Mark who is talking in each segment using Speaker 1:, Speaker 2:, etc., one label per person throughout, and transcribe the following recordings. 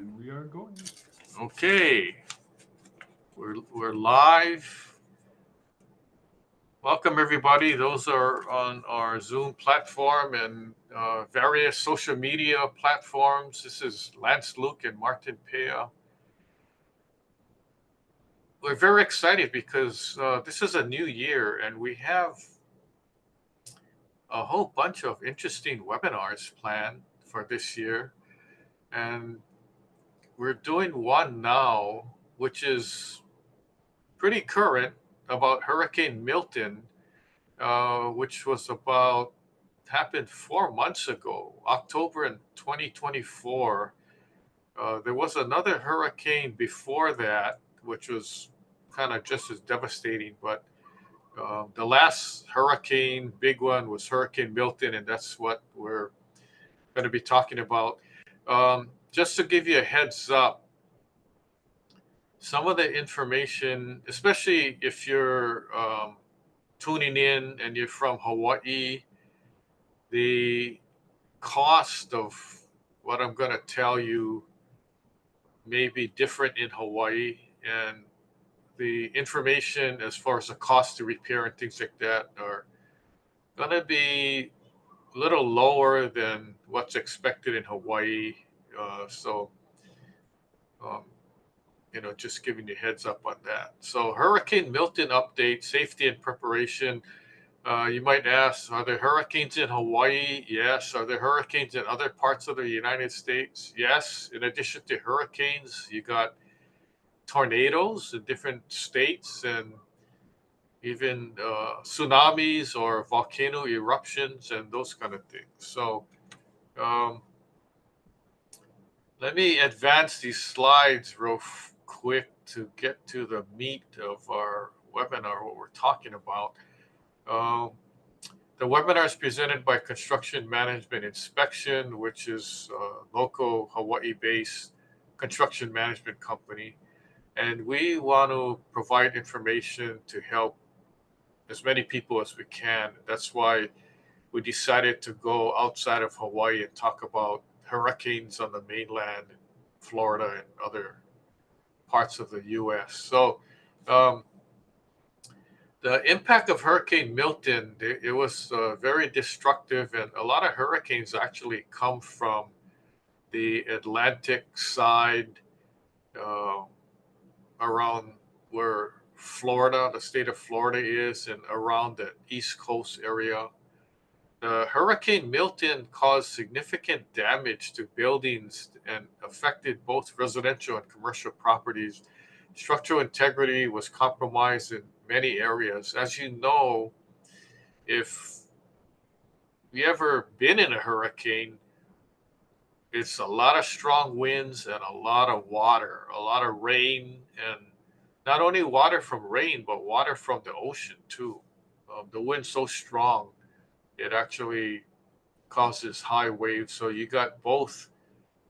Speaker 1: And we are going.
Speaker 2: Okay, we're live. Welcome everybody. Those are on our Zoom platform and various social media platforms. This is Lance Luke and Martin Pea. We're very excited because this is a new year and we have a whole bunch of interesting webinars planned for this year. And we're doing one now, which is pretty current about Hurricane Milton, which was about happened 4 months ago, October in 2024. There was another hurricane before that, which was kind of just as devastating. But the last hurricane, big one, was Hurricane Milton, and that's what we're going to be talking about. Just to give you a heads up, some of the information, especially if you're tuning in and you're from Hawaii, the cost of what I'm going to tell you may be different in Hawaii. And the information as far as the cost to repair and things like that are going to be a little lower than what's expected in Hawaii. So, um, just giving you heads up on that. So, Hurricane Milton update, safety and preparation. You might ask, are there hurricanes in Hawaii? Yes. Are there hurricanes in other parts of the United States? Yes. In addition to hurricanes, you got tornadoes in different states and even tsunamis or volcano eruptions and those kind of things. So um, let me advance these slides real quick to get to the meat of our webinar, what we're talking about. Um, The webinar is presented by Construction Management Inspection, which is a local Hawaii-based construction management company. And we want to provide information to help as many people as we can. That's why we decided to go outside of Hawaii and talk about hurricanes on the mainland, Florida, and other parts of the U.S. So um, the impact of Hurricane Milton, it was very destructive, and a lot of hurricanes actually come from the Atlantic side uh, around where Florida, the state of Florida is, and around the East Coast area. Hurricane Milton caused significant damage to buildings and affected both residential and commercial properties. Structural integrity was compromised in many areas. As you know, if you ever been in a hurricane, it's a lot of strong winds and a lot of water, a lot of rain, and not only water from rain, but water from the ocean too. The wind's so strong, it actually causes high waves. So you got both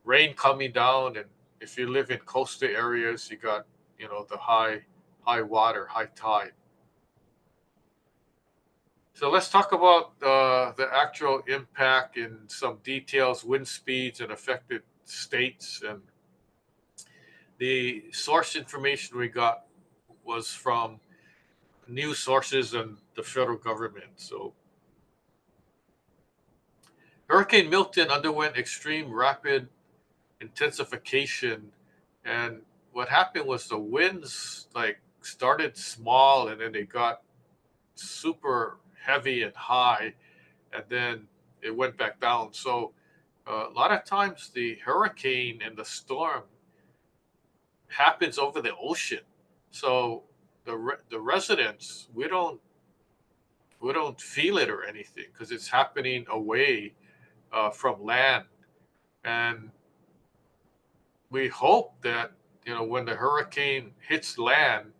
Speaker 2: rain coming down, and if you live in coastal areas, you got the high water, high tide. So let's talk about the actual impact in some details, wind speeds and affected states. And the source information we got was from news sources and the federal government. So Hurricane Milton underwent extreme rapid intensification. And what happened was the winds like started small and then they got super heavy and high, and then it went back down. So a lot of times the hurricane and the storm happens over the ocean. So the residents, we don't feel it or anything because it's happening away from land. And we hope that when the hurricane hits land,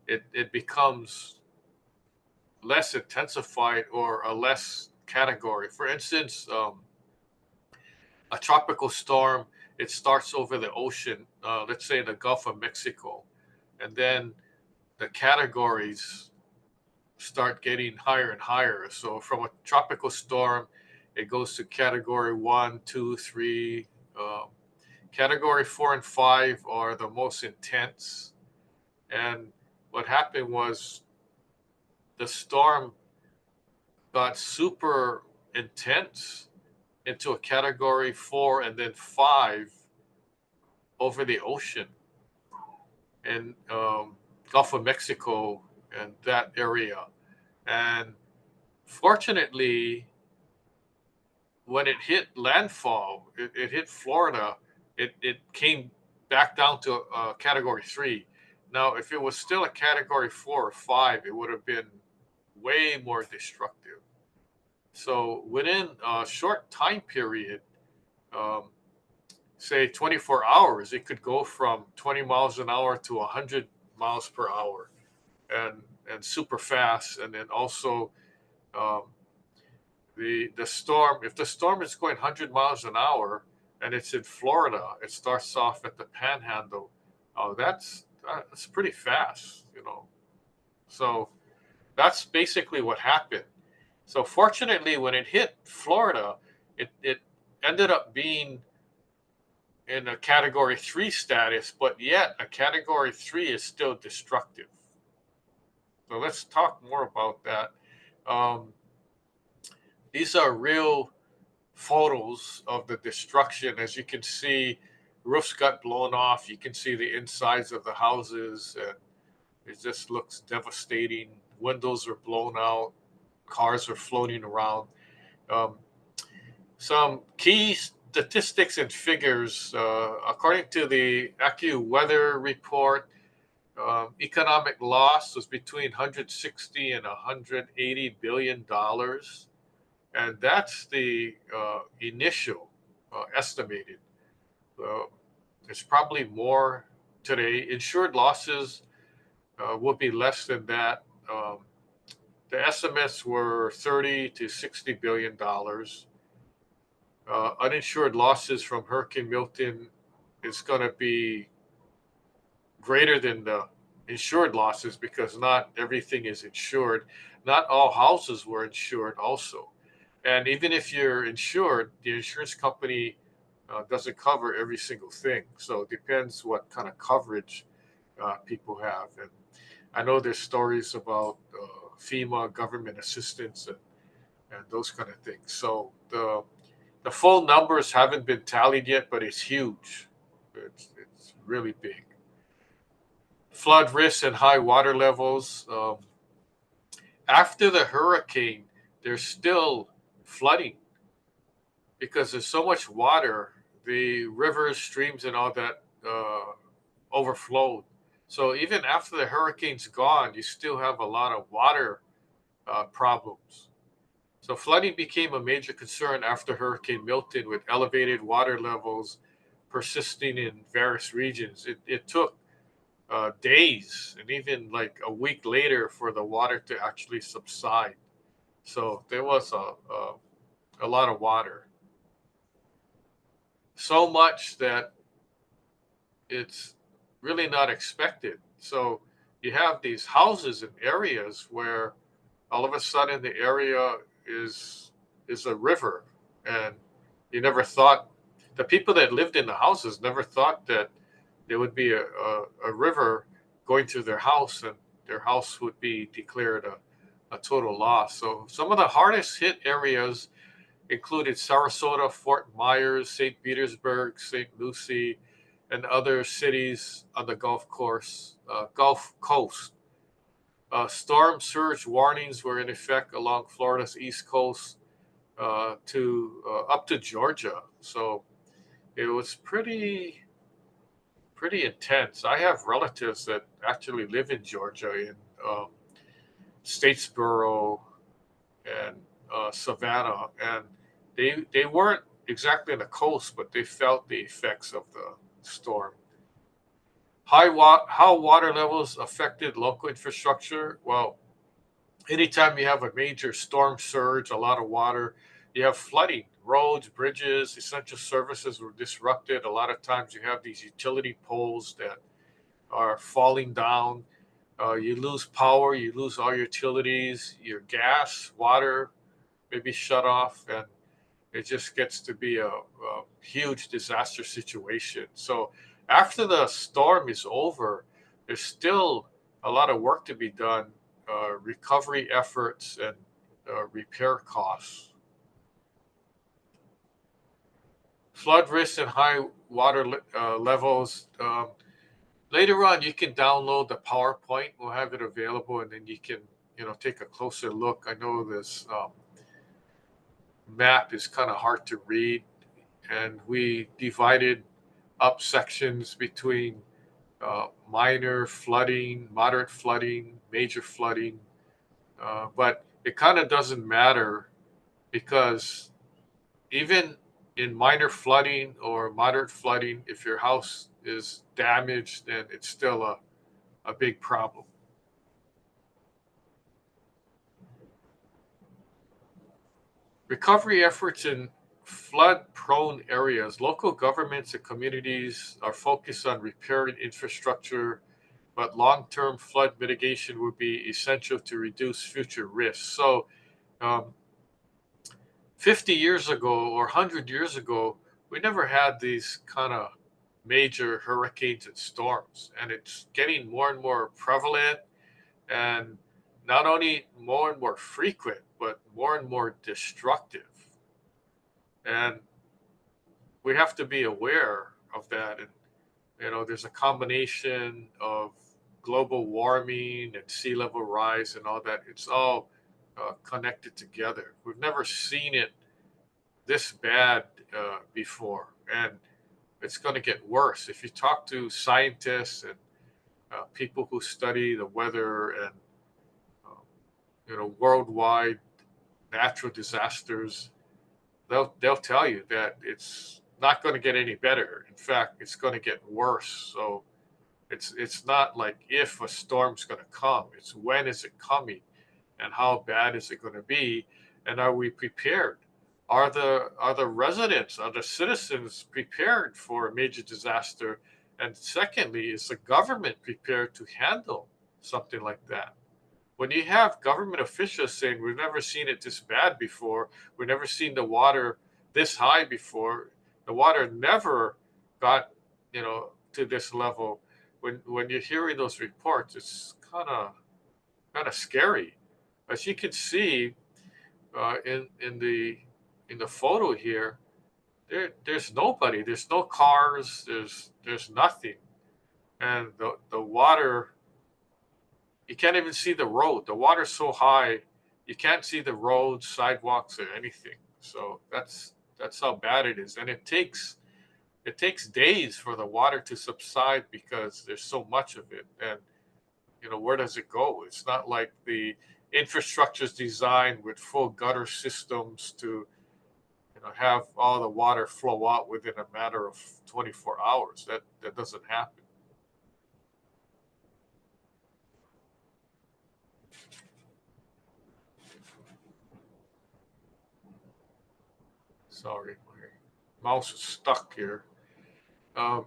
Speaker 2: it becomes less intensified or a less category. For instance, a tropical storm, it starts over the ocean, let's say in the Gulf of Mexico, and then the categories start getting higher and higher. So from a tropical storm, it goes to category one, two, three. Um, Category 4 and 5 are the most intense. And what happened was the storm got super intense into a category 4 and then 5 over the ocean in Gulf of Mexico and that area. And fortunately, when it hit landfall, it hit Florida, it came back down to category 3. Now, if it was still a category 4 or 5, it would have been way more destructive. So within a short time period, um, say 24 hours, it could go from 20 miles an hour to 100 miles per hour, and super fast. And then also um, the storm, if the storm is going 100 miles an hour and it's in Florida, it starts off at the Panhandle. Oh, that's pretty fast, you know. So that's basically what happened. So fortunately, when it hit Florida, it ended up being in a category 3 status, but yet a category 3 is still destructive. So let's talk more about that. Um, these are real photos of the destruction. As you can see, roofs got blown off. You can see the insides of the houses, and it just looks devastating. Windows are blown out. Cars are floating around. Um, some key statistics and figures, according to the AccuWeather report, economic loss was between 160 and 180 billion dollars, and that's the initial estimated. Uh, it's probably more today. Insured losses will be less than that. The estimates were 30 to 60 billion dollars. Uninsured losses from Hurricane Milton is going to be greater than the insured losses because not everything is insured. Not all houses were insured, also. And even if you're insured, the insurance company doesn't cover every single thing. So it depends what kind of coverage people have. And I know there's stories about FEMA government assistance and those kind of things. So the full numbers haven't been tallied yet, but it's huge. It's really big. Flood risks and high water levels. After the hurricane, there's still flooding because there's so much water. The rivers, streams, and all that overflowed. So even after the hurricane's gone, you still have a lot of water problems. So flooding became a major concern after Hurricane Milton, with elevated water levels persisting in various regions. It took days and even like a week later for the water to actually subside. So there was a lot of water. So much that it's really not expected. So you have these houses in areas where all of a sudden the area is a river, and you never thought, the people that lived in the houses never thought that there would be a river going through their house, and their house would be declared a total loss. So some of the hardest hit areas included Sarasota, Fort Myers, St. Petersburg, St. Lucie, and other cities on the Gulf Coast. Storm surge warnings were in effect along Florida's east coast to up to Georgia. So it was pretty intense. I have relatives that actually live in Georgia, in Statesboro and Savannah, and they weren't exactly on the coast, but they felt the effects of the storm. How water levels affected local infrastructure? Well, anytime you have a major storm surge, a lot of water, you have flooding. Roads, bridges, essential services were disrupted. A lot of times you have these utility poles that are falling down. You lose power, you lose all your utilities, your gas, water may be shut off. And it just gets to be a huge disaster situation. So after the storm is over, there's still a lot of work to be done, recovery efforts and repair costs. Flood risks and high water levels. Later on, you can download the PowerPoint. We'll have it available, and then you can, take a closer look. I know this map is kind of hard to read, and we divided up sections between minor flooding, moderate flooding, major flooding. But it kind of doesn't matter because even in minor flooding or moderate flooding, if your house is damaged, then it's still a big problem. Recovery efforts in flood prone areas. Local governments and communities are focused on repairing infrastructure, but long term flood mitigation would be essential to reduce future risks. So, um, 50 years ago or 100 years ago, we never had these kind of major hurricanes and storms. And it's getting more and more prevalent, and not only more and more frequent, but more and more destructive. And we have to be aware of that. And, there's a combination of global warming and sea level rise and all that. It's all connected together. We've never seen it this bad before, and it's going to get worse. If you talk to scientists and people who study the weather and worldwide natural disasters, they'll tell you that it's not going to get any better. In fact, it's going to get worse. So it's not like if a storm's going to come; it's when is it coming, and how bad is it going to be, and are we prepared? Are the residents, are the citizens prepared for a major disaster? And secondly, is the government prepared to handle something like that? When you have government officials saying we've never seen it this bad before, we've never seen the water this high before, the water never got to this level. When you're hearing those reports, it's kind of scary. As you can see in the photo here, there's nobody, there's no cars, there's nothing, and the water, you can't even see the road. The water's so high, you can't see the roads, sidewalks, or anything. So that's how bad it is, and it takes days for the water to subside because there's so much of it. And where does it go? It's not like the infrastructure is designed with full gutter systems to have all the water flow out within a matter of 24 hours. That doesn't happen. Sorry, my mouse is stuck here. Um,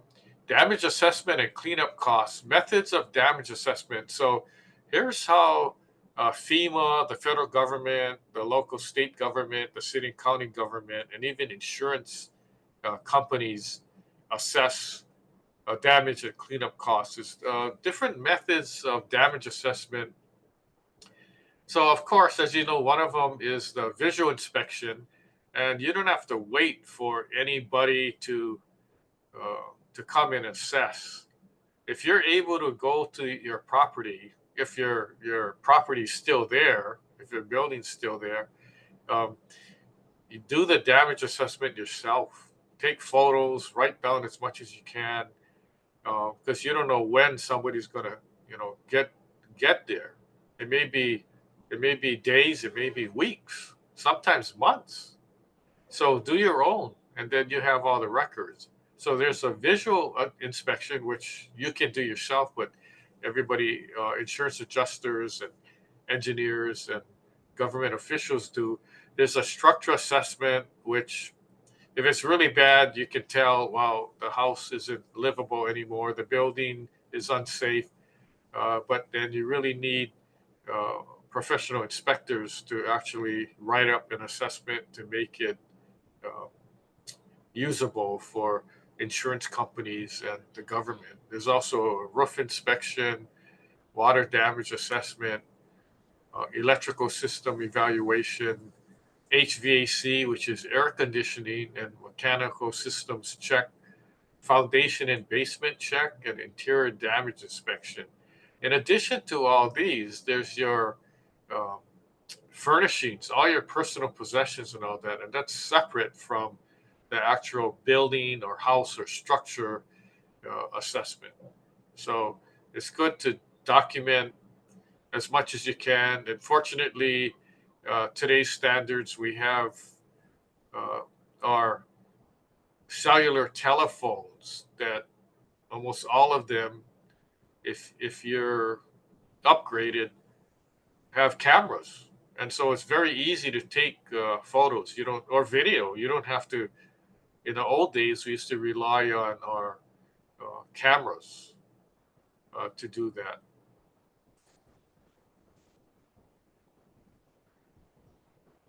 Speaker 2: Damage assessment and cleanup costs, methods of damage assessment. So here's how FEMA, the federal government, the local state government, the city and county government, and even insurance companies assess damage and cleanup costs. Is different methods of damage assessment. So, of course, as you know, one of them is the visual inspection, and you don't have to wait for anybody to come and assess. If you're able to go to your property, if your property is still there, if your building's still there, um, you do the damage assessment yourself. Take photos, write down as much as you can, because you don't know when somebody's going to, get there. It may be, it may be days, it may be weeks, sometimes months. So do your own, and then you have all the records. So there's a visual inspection, which you can do yourself, but everybody, insurance adjusters and engineers and government officials do. There's a structure assessment, which if it's really bad, you can tell, well, the house isn't livable anymore, the building is unsafe. But then you really need professional inspectors to actually write up an assessment to make it uh, usable for insurance companies and the government. There's also a roof inspection, water damage assessment, electrical system evaluation, HVAC, which is air conditioning and mechanical systems check, foundation and basement check, and interior damage inspection. In addition to all these, there's your uh, furnishings, all your personal possessions and all that, and that's separate from the actual building or house or structure assessment. So it's good to document as much as you can. And fortunately, today's standards, we have uh, our cellular telephones that almost all of them, if you're upgraded, have cameras, and so it's very easy to take photos. You don't or video. You don't have to. In the old days, we used to rely on our cameras to do that.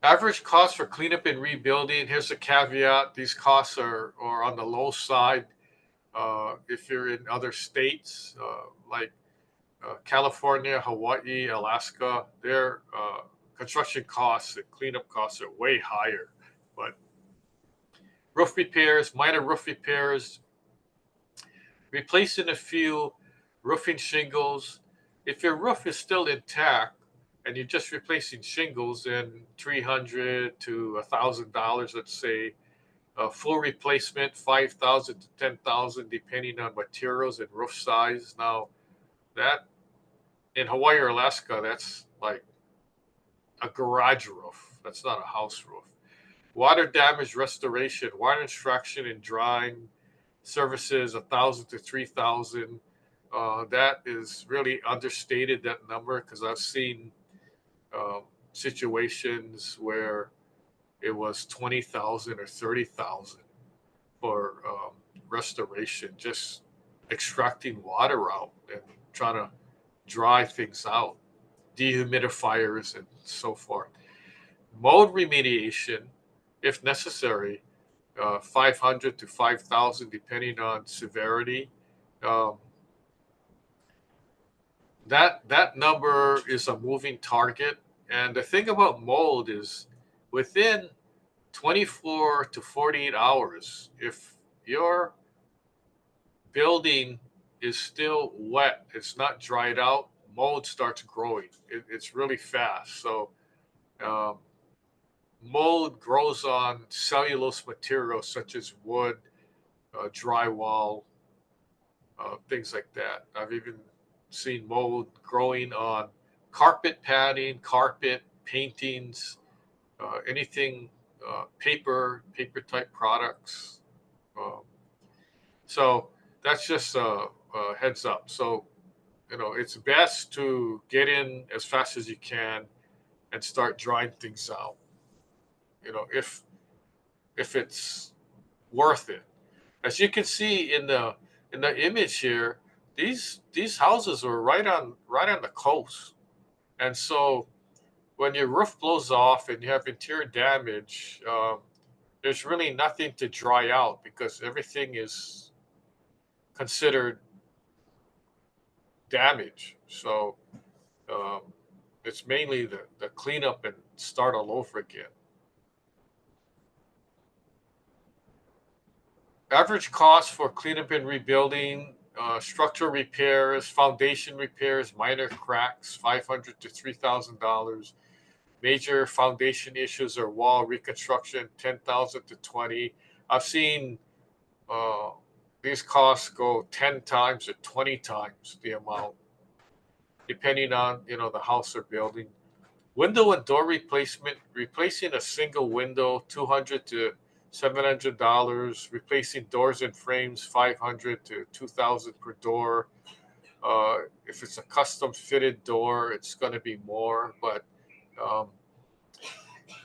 Speaker 2: Average cost for cleanup and rebuilding. Here's a caveat: these costs are on the low side. If you're in other states like California, Hawaii, Alaska, their construction costs and cleanup costs are way higher. But roof repairs, minor roof repairs, replacing a few roofing shingles. If your roof is still intact and you're just replacing shingles, then $300 to $1,000, let's say. A full replacement, 5,000 to 10,000, depending on materials and roof size. Now, that in Hawaii or Alaska, that's like a garage roof. That's not a house roof. Water damage restoration, water extraction and drying services, 1,000 to 3,000. That is really understated, that number, because I've seen situations where it was 20,000 or 30,000 for restoration, just extracting water out and trying to dry things out, dehumidifiers and so forth. Mold remediation, if necessary, 500 to 5,000, depending on severity. Um, that number is a moving target, and the thing about mold is, within 24 to 48 hours, if your building is still wet, it's not dried out, mold starts growing. It's really fast. So um, mold grows on cellulose materials such as wood, drywall, things like that. I've even seen mold growing on carpet padding, carpet paintings, anything, paper type products. Um, so that's just a heads up. So, it's best to get in as fast as you can and start drying things out. If it's worth it. As you can see in the image here, these houses are right on the coast, and so when your roof blows off and you have interior damage, there's really nothing to dry out because everything is considered damage. So um, it's mainly the cleanup and start all over again. Average cost for cleanup and rebuilding, structural repairs, foundation repairs, minor cracks, $500 to $3,000. Major foundation issues or wall reconstruction, 10,000 to 20. I've seen uh, these costs go 10 times or 20 times the amount, depending on the house or building. Window and door replacement, replacing a single window, 200 to $700. Replacing doors and frames, 500 to 2,000 per door. If it's a custom fitted door, it's going to be more. But um,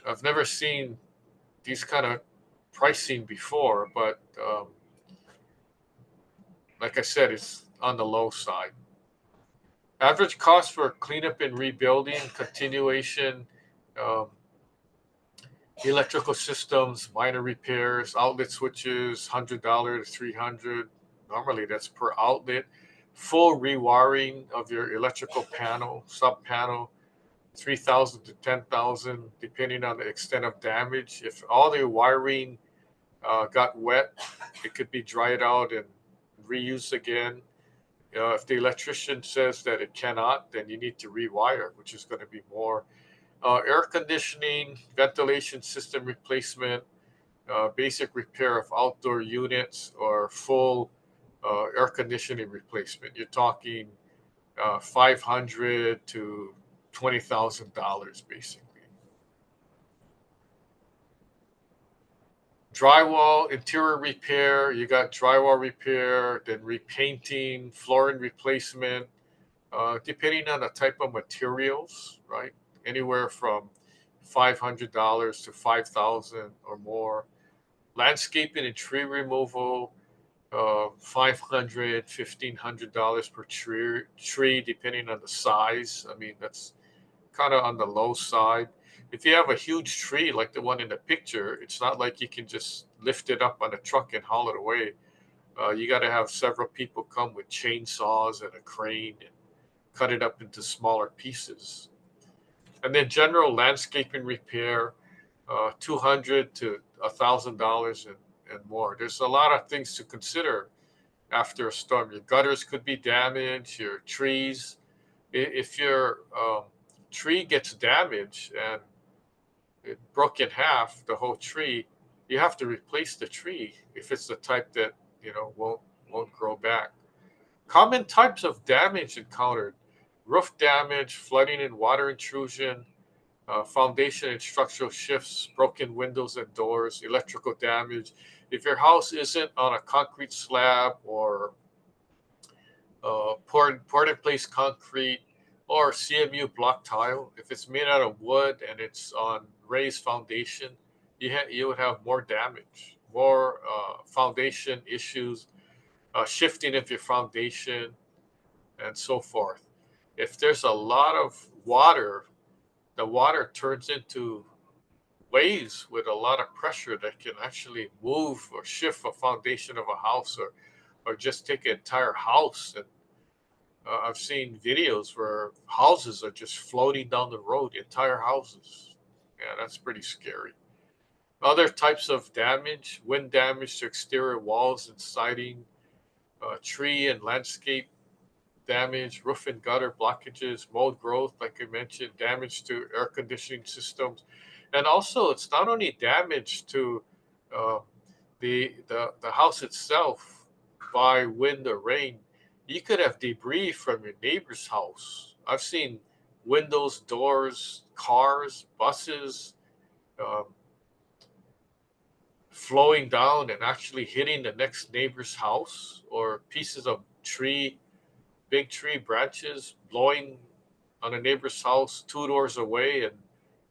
Speaker 2: I've never seen these kind of pricing before. But like I said, it's on the low side. Average cost for cleanup and rebuilding, continuation, um, Electrical systems, minor repairs, outlet switches, $100 to 300. Normally that's per outlet. Full rewiring of your electrical panel, sub panel, 3,000 to 10,000, depending on the extent of damage. If all the wiring got wet, it could be dried out and reused again. If the electrician says that it cannot, then you need to rewire, which is going to be more. Air conditioning, ventilation system replacement, basic repair of outdoor units, or full air conditioning replacement. You're talking 500 to $20,000 basically. Drywall, interior repair, you got drywall repair, then repainting, flooring replacement, depending on the type of materials, right? Anywhere from $500 to 5,000 or more. Landscaping and tree removal, $500, $1,500 per tree, depending on the size. I mean, that's kind of on the low side. If you have a huge tree like the one in the picture, it's not like you can just lift it up on a truck and haul it away. You got to have several people come with chainsaws and a crane and cut it up into smaller pieces. And then general landscaping repair, $200 to $1,000 and more. There's a lot of things to consider after a storm. Your gutters could be damaged, your trees. If your tree gets damaged and it broke in half, the whole tree, you have to replace the tree if it's the type that won't grow back. Common types of damage encountered: roof damage, flooding and water intrusion, foundation and structural shifts, broken windows and doors, electrical damage. If your house isn't on a concrete slab or poured in place concrete or CMU block tile, if it's made out of wood and it's on raised foundation, you would have more damage, more foundation issues, shifting of your foundation, and so forth. If there's a lot of water, the water turns into waves with a lot of pressure that can actually move or shift a foundation of a house, or just take an entire house. And I've seen videos where houses are just floating down the road, entire houses. Yeah, that's pretty scary. Other types of damage: wind damage to exterior walls and siding, tree and landscape damage, roof and gutter blockages, mold growth, like I mentioned, damage to air conditioning systems. And also, it's not only damage to uh, the house itself by wind or rain. You could have debris from your neighbor's house. I've seen windows, doors, cars, buses um, flowing down and actually hitting the next neighbor's house, or pieces of tree, big tree branches blowing on a neighbor's house 2 doors away and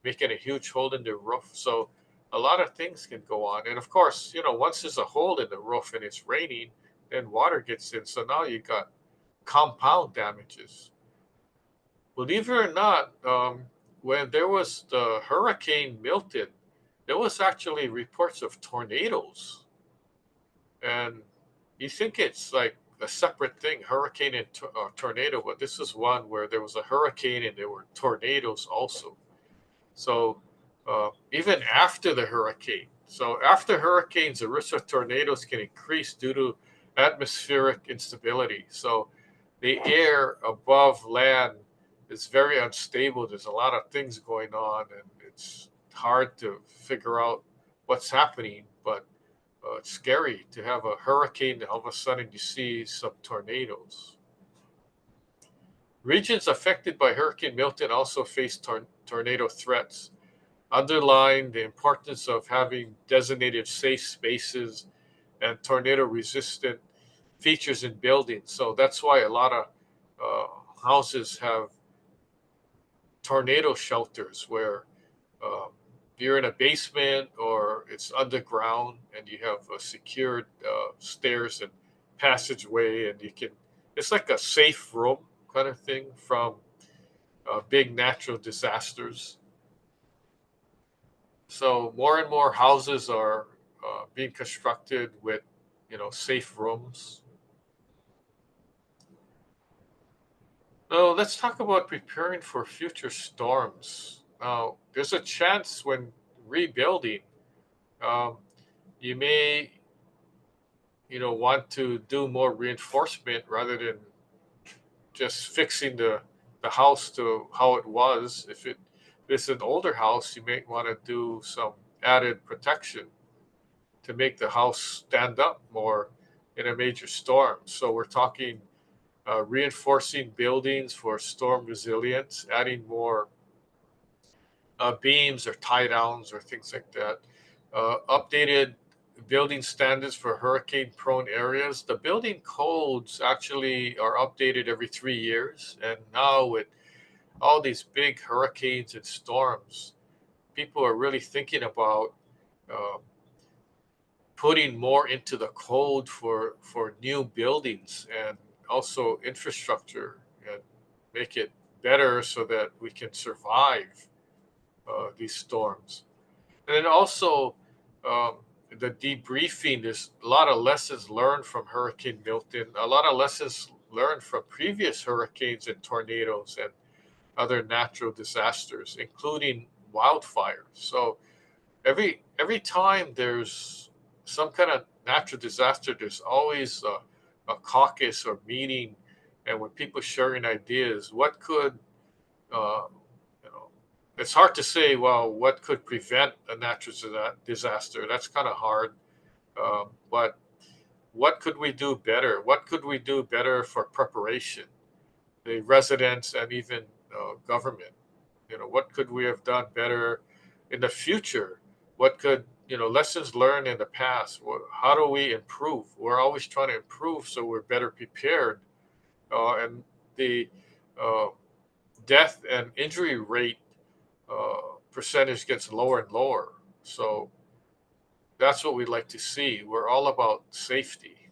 Speaker 2: making a huge hole in the roof. So a lot of things can go on. And of course, once there's a hole in the roof and it's raining, then water gets in. So now you got compound damages. Believe it or not, when there was the Hurricane Milton, there was actually reports of tornadoes. And you think it's like a separate thing, hurricane and tornado, but this is one where there was a hurricane and there were tornadoes also. So even after the hurricane, so after hurricanes, the risk of tornadoes can increase due to atmospheric instability. So the air above land is very unstable. There's a lot of things going on, and it's hard to figure out what's happening. But it's scary to have a hurricane, and all of a sudden you see some tornadoes. Regions affected by Hurricane Milton also face tornado threats, underline the importance of having designated safe spaces and tornado resistant features in buildings. So that's why a lot of houses have tornado shelters where um, you're in a basement or it's underground and you have a secured stairs and passageway, and it's like a safe room kind of thing from big natural disasters. So more and more houses are being constructed with, safe rooms. Now let's talk about preparing for future storms. Now, there's a chance when rebuilding, um, you may, want to do more reinforcement rather than just fixing the house to how it was. If it's an older house, you may want to do some added protection to make the house stand up more in a major storm. So we're talking reinforcing buildings for storm resilience, adding more beams or tie downs or things like that. Updated building standards for hurricane prone areas. The building codes actually are updated every 3 years. And now, with all these big hurricanes and storms, people are really thinking about uh, putting more into the code for new buildings and also infrastructure, and make it better so that we can survive these storms. And then also, um, the debriefing. There's a lot of lessons learned from Hurricane Milton, a lot of lessons learned from previous hurricanes and tornadoes and other natural disasters, including wildfires. So every time there's some kind of natural disaster, there's always a caucus or meeting, and when people sharing ideas, what could uh, you know, it's hard to say. Well, what could prevent a natural disaster? That's kind of hard. But what could we do better? What could we do better for preparation, the residents and even government? What could we have done better in the future? What could, lessons learned in the past? How do we improve? We're always trying to improve so we're better prepared. And the uh, death and injury rate percentage gets lower and lower. So that's what we'd like to see. We're all about safety.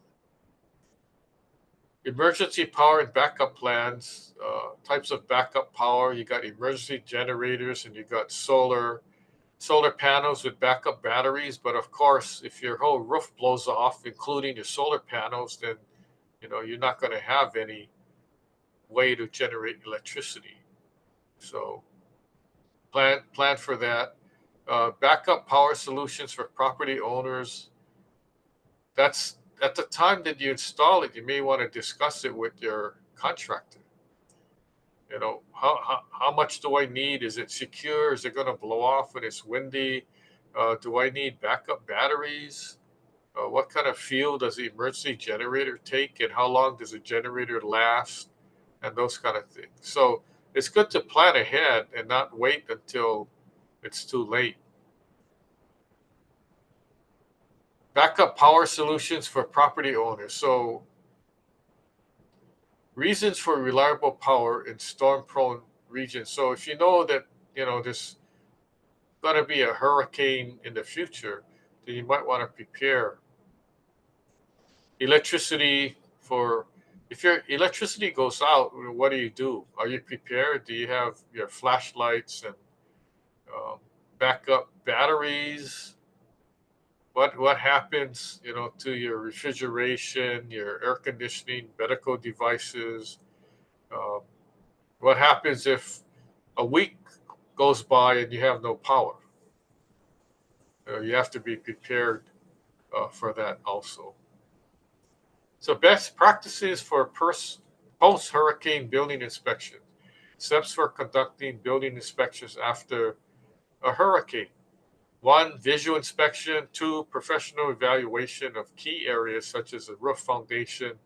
Speaker 2: Emergency power and backup plans, types of backup power. You got emergency generators and you got solar panels with backup batteries. But of course, if your whole roof blows off, including your solar panels, then you're not going to have any way to generate electricity. So plan for that. Backup power solutions for property owners. That's at the time that you install it, you may want to discuss it with your contractor. How much do I need? Is it secure? Is it going to blow off when it's windy? Do I need backup batteries? What kind of fuel does the emergency generator take, and how long does the generator last? And those kind of things. So it's good to plan ahead and not wait until it's too late. Backup power solutions for property owners. So reasons for reliable power in storm-prone regions. So if you know that there's going to be a hurricane in the future, then you might want to prepare. Electricity for If your electricity goes out, what do you do? Are you prepared? Do you have your flashlights and um, backup batteries? What happens, to your refrigeration, your air conditioning, medical devices? Um, what happens if a week goes by and you have no power? You have to be prepared for that also. So, best practices for post hurricane building inspection. Steps for conducting building inspections after a hurricane. One, visual inspection. Two, professional evaluation of key areas such as the roof foundation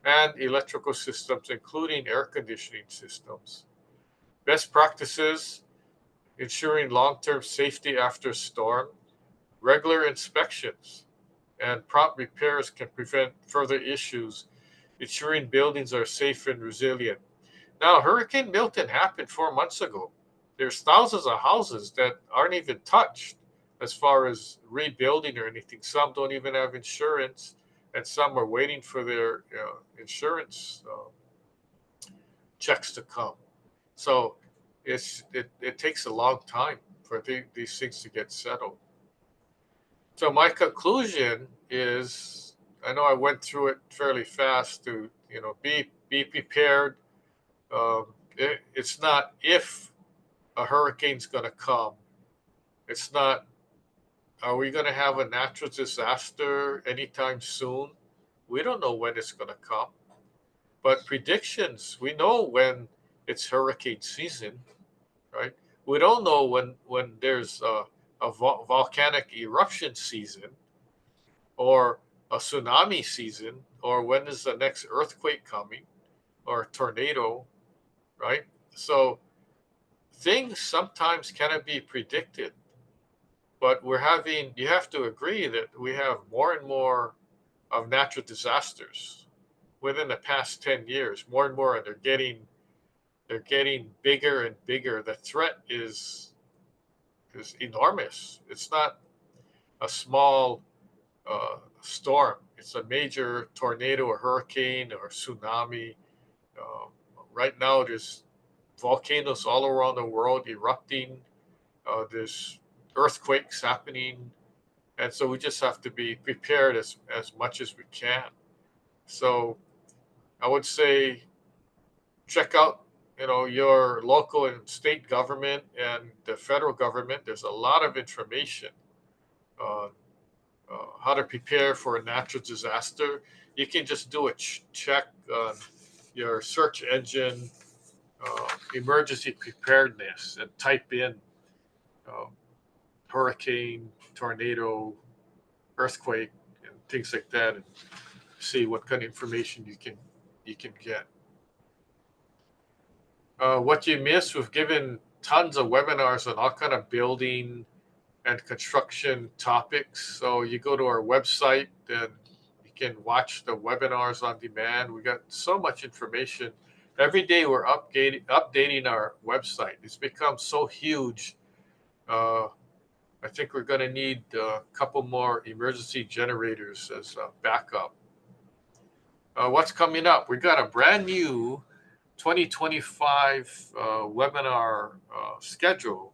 Speaker 2: and electrical systems, including air conditioning systems. Best practices: ensuring long term safety after storm. Regular inspections and prompt repairs can prevent further issues, ensuring buildings are safe and resilient. Now, Hurricane Milton happened 4 months ago. There's thousands of houses that aren't even touched as far as rebuilding or anything. Some don't even have insurance, and some are waiting for their insurance checks to come. So it takes a long time for these things to get settled. So my conclusion is, I know I went through it fairly fast to, be prepared. It's not if a hurricane's going to come. It's not, are we going to have a natural disaster anytime soon? We don't know when it's going to come. But predictions, we know when it's hurricane season, right? We don't know when there's a volcanic eruption season or a tsunami season or when is the next earthquake coming or a tornado, right? So things sometimes cannot be predicted, but you have to agree that we have more and more of natural disasters within the past 10 years, more and more, and they're getting bigger and bigger. The threat is enormous. It's not a small storm. It's a major tornado or hurricane or tsunami. Uh, right now, there's volcanoes all around the world erupting. There's earthquakes happening, and so we just have to be prepared as much as we can. So I would say check out your local and state government and the federal government. There's a lot of information on how to prepare for a natural disaster. You can just do a check on your search engine, emergency preparedness, and type in uh, hurricane, tornado, earthquake, and things like that, and see what kind of information you can get. What you missed, we've given tons of webinars on all kind of building and construction topics. So you go to our website and you can watch the webinars on demand. We got so much information. Every day we're updating our website. It's become so huge. I think we're going to need a couple more emergency generators as a backup. What's coming up? We got a brand new 2025 webinar schedule.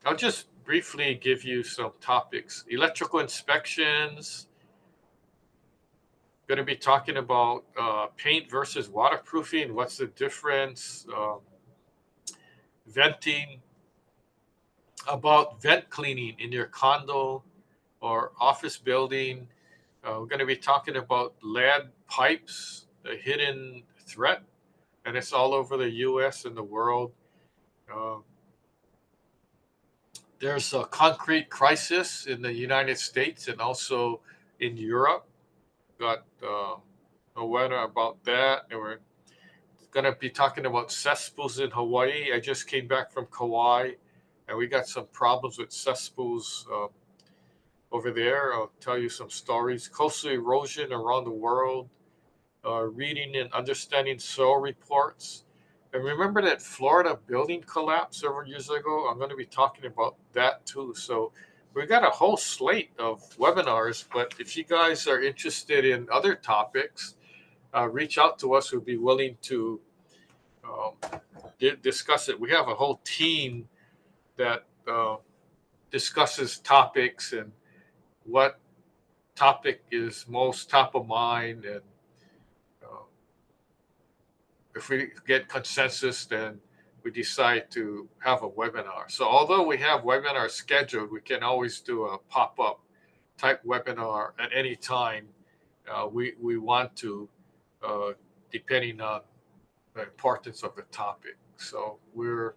Speaker 2: I'll just briefly give you some topics. Electrical inspections. Going to be talking about paint versus waterproofing. What's the difference? Venting. About vent cleaning in your condo or office building. We're going to be talking about lead pipes, the hidden threat, and it's all over the U.S. and the world. There's a concrete crisis in the United States and also in Europe. Got a webinar about that, and we're going to be talking about cesspools in Hawaii. I just came back from Kauai, and we got some problems with cesspools over there. I'll tell you some stories. Coastal erosion around the world, reading and understanding soil reports. And remember that Florida building collapse several years ago? I'm going to be talking about that too. So we got a whole slate of webinars, but if you guys are interested in other topics, reach out to us. We'll be willing to discuss it. We have a whole team that discusses topics and what topic is most top of mind, and if we get consensus, then we decide to have a webinar. So although we have webinars scheduled, we can always do a pop-up type webinar at any time we want to, depending on the importance of the topic. So we're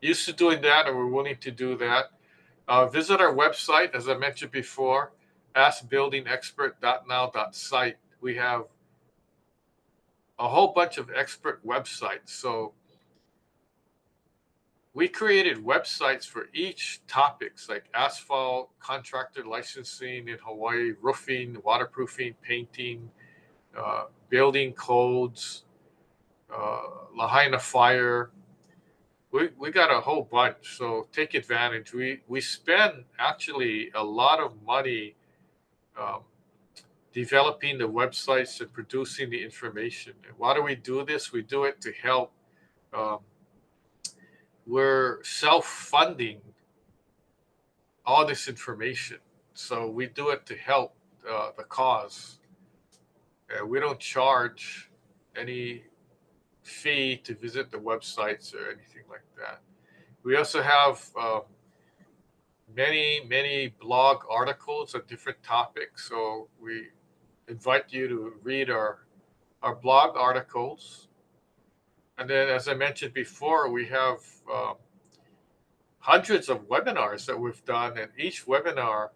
Speaker 2: used to doing that, and we're willing to do that. Visit our website, as I mentioned before, askbuildingexpert.now.site. We have a whole bunch of expert websites. So we created websites for each topics, like asphalt, contractor licensing in Hawaii, roofing, waterproofing, painting, building codes, Lahaina fire. We got a whole bunch, so take advantage. We spend actually a lot of money developing the websites and producing the information. And why do we do this? We do it to help we're self-funding all this information. So we do it to help the cause. We don't charge any fee to visit the websites or anything like that. We also have many blog articles on different topics. So we invite you to read our blog articles. And then, as I mentioned before, we have hundreds of webinars that we've done, and each webinar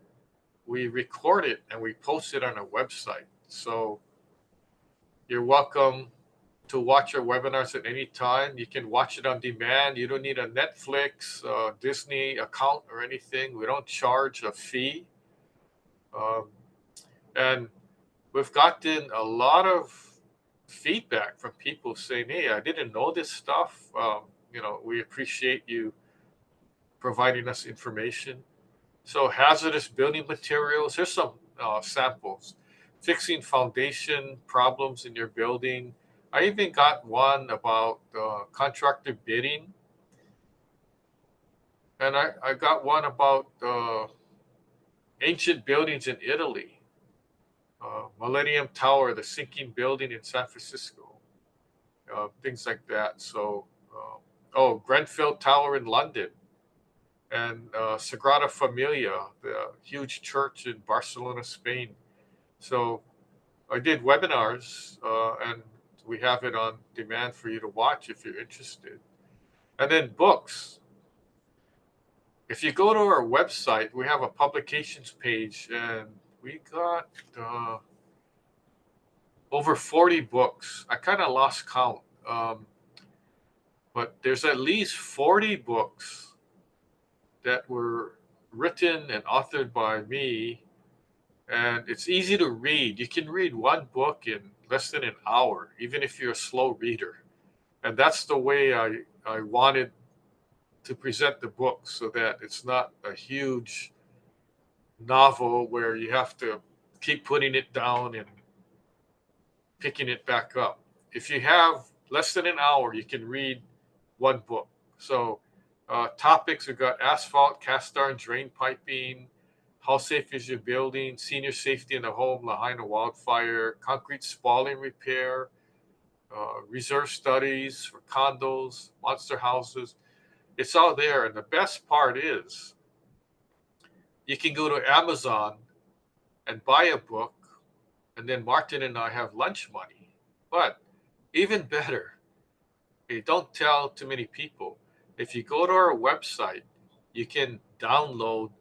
Speaker 2: we record it and we post it on our website. So you're welcome to watch our webinars at any time. You can watch it on demand. You don't need a Netflix, Disney account or anything. We don't charge a fee. Um, and we've gotten a lot of feedback from people saying, "Hey, I didn't know this stuff. We appreciate you providing us information." So hazardous building materials, here's some samples. Fixing foundation problems in your building. I even got one about contractor bidding. And I got one about ancient buildings in Italy. Millennium Tower, the sinking building in San Francisco. Things like that. So, Grenfell Tower in London. And Sagrada Familia, the huge church in Barcelona, Spain. So I did webinars, and we have it on demand for you to watch if you're interested. And then books. If you go to our website, we have a publications page, and we got over 40 books. I kind of lost count, but there's at least 40 books that were written and authored by me, and it's easy to read. You can read one book in less than an hour, even if you're a slow reader. And that's the way I wanted to present the book, so that it's not a huge novel where you have to keep putting it down and picking it back up. If you have less than an hour, you can read one book. So topics, we've got asphalt, cast iron, drain piping, how safe is your building, senior safety in the home, Lahaina wildfire, concrete spalling repair, reserve studies for condos, monster houses. It's all there. And the best part is you can go to Amazon and buy a book, and then Martin and I have lunch money. But even better, don't tell too many people. If you go to our website, you can download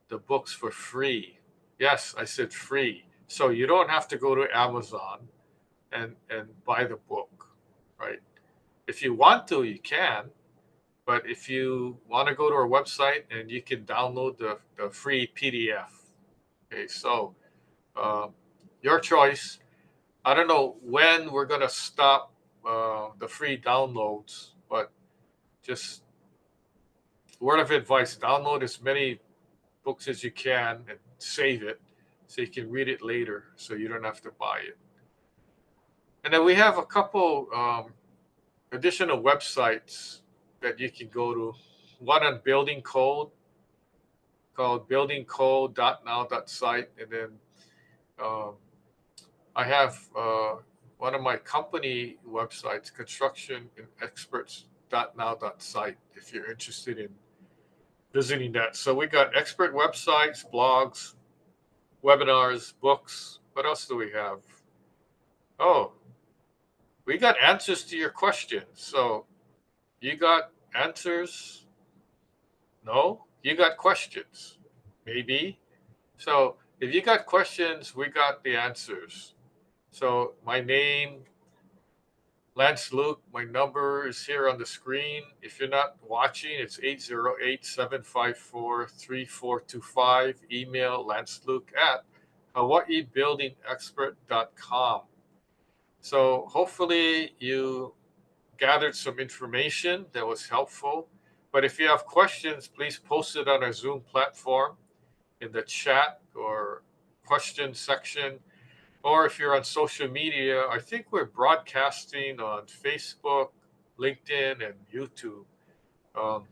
Speaker 2: the books for free. Yes, I said free. So you don't have to go to Amazon and buy the book, right? If you want to, you can. But if you want to go to our website, and you can download the free PDF. Okay, so your choice. I don't know when we're going to stop the free downloads, but just word of advice, download as many books as you can and save it so you can read it later, so you don't have to buy it. And then we have a couple additional websites that you can go to. One on building code called buildingcode.now.site. And then I have one of my company websites, constructionexperts.now.site, if you're interested in visiting that. So we got expert websites, blogs, webinars, books. What else do we have? Oh, we got answers to your questions. So you got answers? No? You got questions? Maybe. So if you got questions, we got the answers. So my name, Lance Luke, my number is here on the screen. If you're not watching, it's 808-754-3425. Email lanceluke@hawaiibuildingexpert.com. So hopefully you gathered some information that was helpful. But if you have questions, please post it on our Zoom platform in the chat or question section. Or if you're on social media, I think we're broadcasting on Facebook, LinkedIn, and YouTube. Um,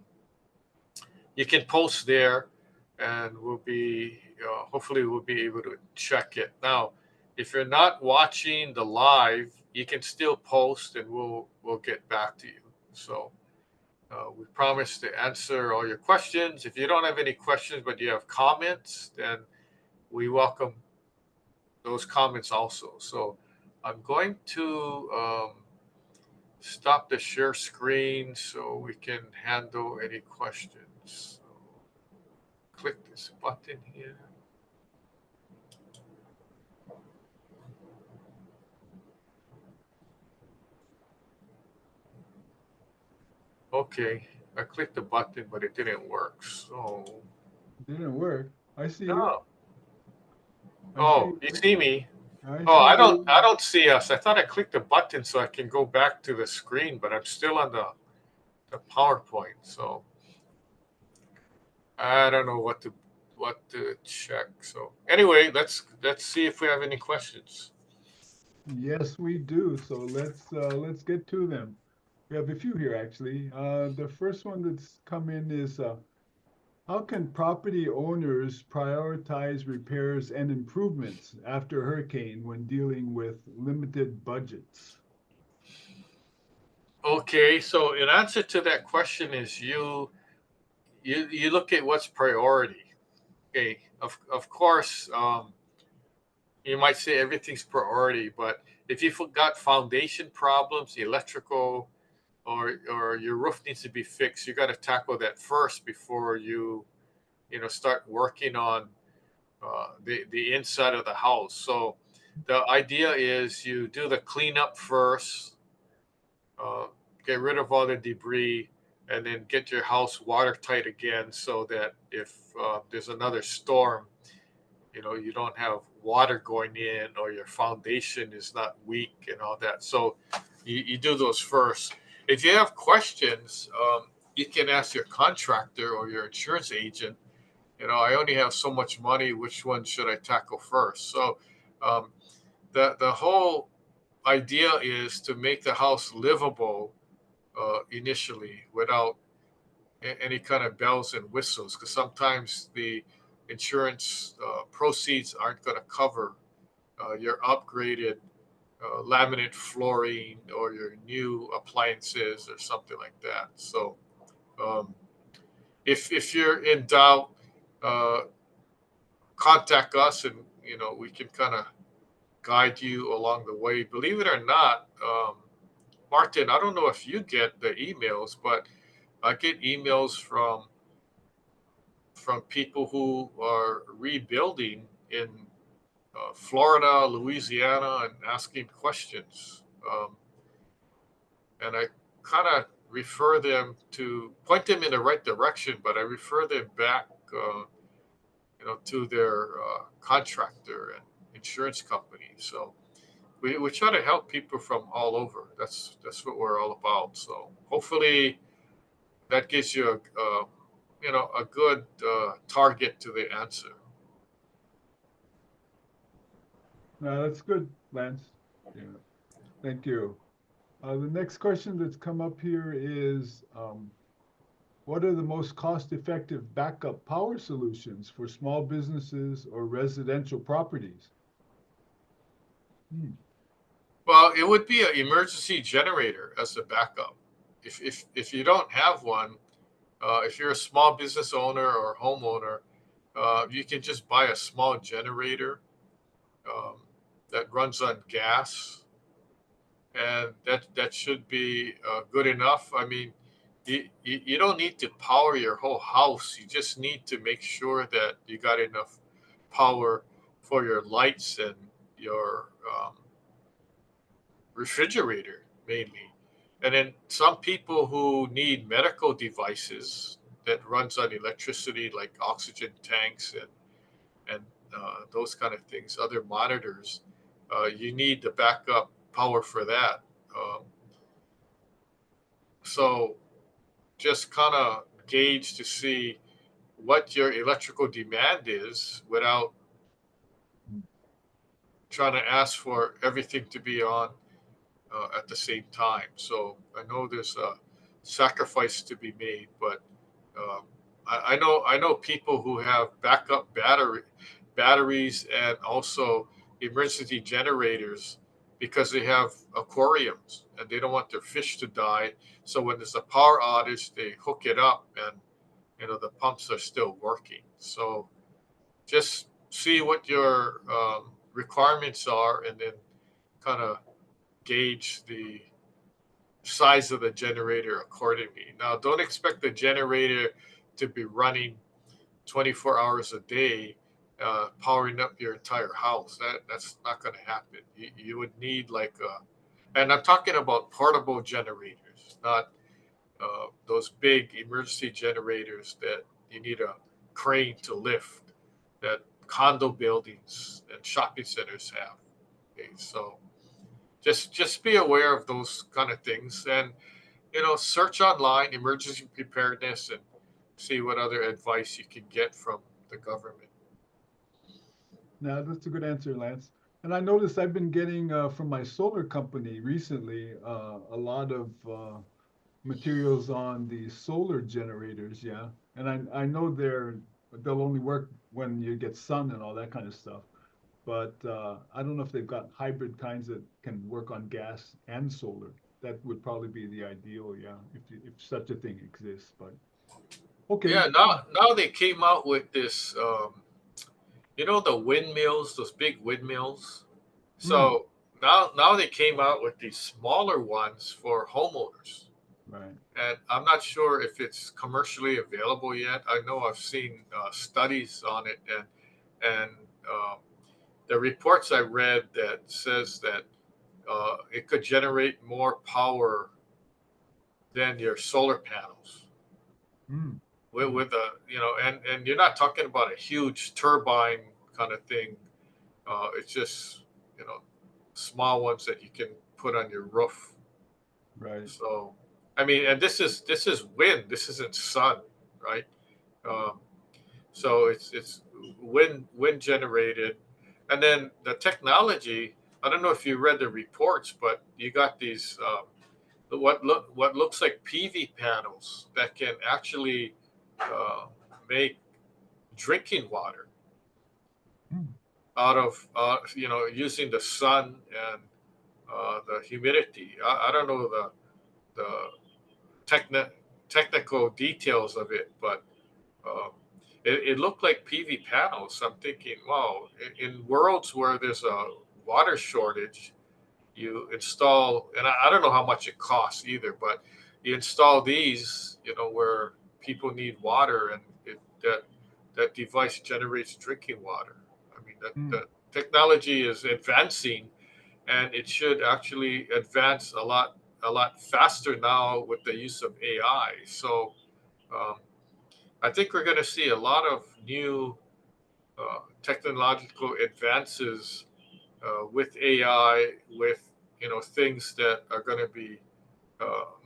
Speaker 2: you can post there, and we'll be hopefully we'll be able to check it. Now, if you're not watching the live, you can still post, and we'll get back to you. So we promise to answer all your questions. If you don't have any questions but you have comments, then we welcome those comments also. So I'm going to stop the share screen so we can handle any questions. So click this button here. Okay, I clicked the button, but it didn't work. So
Speaker 1: Didn't work. I see you.
Speaker 2: no.
Speaker 1: I see
Speaker 2: Oh, you
Speaker 1: you.
Speaker 2: see me?
Speaker 1: I
Speaker 2: Oh,
Speaker 1: see
Speaker 2: I
Speaker 1: you.
Speaker 2: don't see us. I thought I clicked the button so I can go back to the screen, but I'm still on the PowerPoint. So I don't know what to check. So anyway, let's see if we have any questions.
Speaker 1: Yes, we do. So let's get to them. We have a few here actually. The first one that's come in is how can property owners prioritize repairs and improvements after hurricane when dealing with limited budgets?
Speaker 2: Okay, so in answer to that question is you look at what's priority. Okay, of course, you might say everything's priority, but if you've got foundation problems, electrical, or your roof needs to be fixed, you got to tackle that first before start working on the inside of the house. So the idea is you do the cleanup first, uh, get rid of all the debris, and then get your house watertight again, so that if there's another storm, you don't have water going in, or your foundation is not weak and all that. So you do those first. If you have questions, you can ask your contractor or your insurance agent. I only have so much money, which one should I tackle first? So um, the whole idea is to make the house livable initially, without any kind of bells and whistles, because sometimes the insurance proceeds aren't going to cover your upgraded laminate flooring or your new appliances or something like that. So um, if you're in doubt, uh, contact us, and we can kind of guide you along the way. Believe it or not, Martin, I don't know if you get the emails, but I get emails from people who are rebuilding in Florida, Louisiana, and asking questions. And I kind of point them in the right direction, but I refer them back, to their contractor and insurance company. So we try to help people from all over. That's what we're all about. So hopefully that gives you a good target to the answer.
Speaker 1: That's good, Lance. Yeah, thank you. The next question that's come up here is what are the most cost-effective backup power solutions for small businesses or residential properties? Hmm.
Speaker 2: Well, it would be an emergency generator as a backup. If you don't have one, if you're a small business owner or homeowner, you can just buy a small generator um, that runs on gas, and that should be good enough. I mean, you don't need to power your whole house. You just need to make sure that you got enough power for your lights and your refrigerator mainly. And then some people who need medical devices that runs on electricity, like oxygen tanks and those kind of things, other monitors, you need the backup power for that. Um, so just kind of gauge to see what your electrical demand is without trying to ask for everything to be on at the same time. So I know there's sacrifice to be made. But um, I know people who have backup batteries and also emergency generators because they have aquariums and they don't want their fish to die. So when there's a power outage, they hook it up and the pumps are still working. So just see what your requirements are and then kind of gauge the size of the generator accordingly. Now, don't expect the generator to be running 24 hours a day, powering up your entire house. That's not going to happen. You would need like and I'm talking about portable generators, not those big emergency generators that you need a crane to lift, that condo buildings and shopping centers have. Okay, so just be aware of those kind of things, and search online emergency preparedness and see what other advice you can get from the government.
Speaker 1: Now, that's a good answer, Lance. And I noticed I've been getting from my solar company recently a lot of materials on the solar generators. Yeah, and I know they'll only work when you get sun and all that kind of stuff. But I don't know if they've got hybrid kinds that can work on gas and solar. That would probably be the ideal, yeah, if such a thing exists. But okay,
Speaker 2: Yeah, now they came out with this, the windmills, those big windmills.
Speaker 1: hmm,
Speaker 2: So now they came out with these smaller ones for homeowners,
Speaker 1: right.
Speaker 2: and I'm not sure if it's commercially available yet. I know I've seen studies on it, and um, the reports I read that says that it could generate more power than your solar panels
Speaker 1: Hmm,
Speaker 2: with,
Speaker 1: hmm,
Speaker 2: with a and you're not talking about a huge turbine kind of thing. It's just small ones that you can put on your roof.
Speaker 1: right.
Speaker 2: So I mean, and this is wind. This isn't sun, right? Um, so it's wind generated, and then the technology. I don't know if you read the reports, but you got these what looks like PV panels that can actually uh, make drinking water
Speaker 1: Hmm,
Speaker 2: out of using the sun and the humidity. I don't know the techni- technical details of it, but um, it looked like PV panels. I'm thinking, wow, in worlds where there's a water shortage, you install, and I don't know how much it costs either, but you install these, where people need water, and that device generates drinking water. I mean, that
Speaker 1: hmm.
Speaker 2: the technology is advancing, and it should actually advance a lot faster now with the use of AI. So um, I think we're going to see a lot of new technological advances with AI, with things that are going to be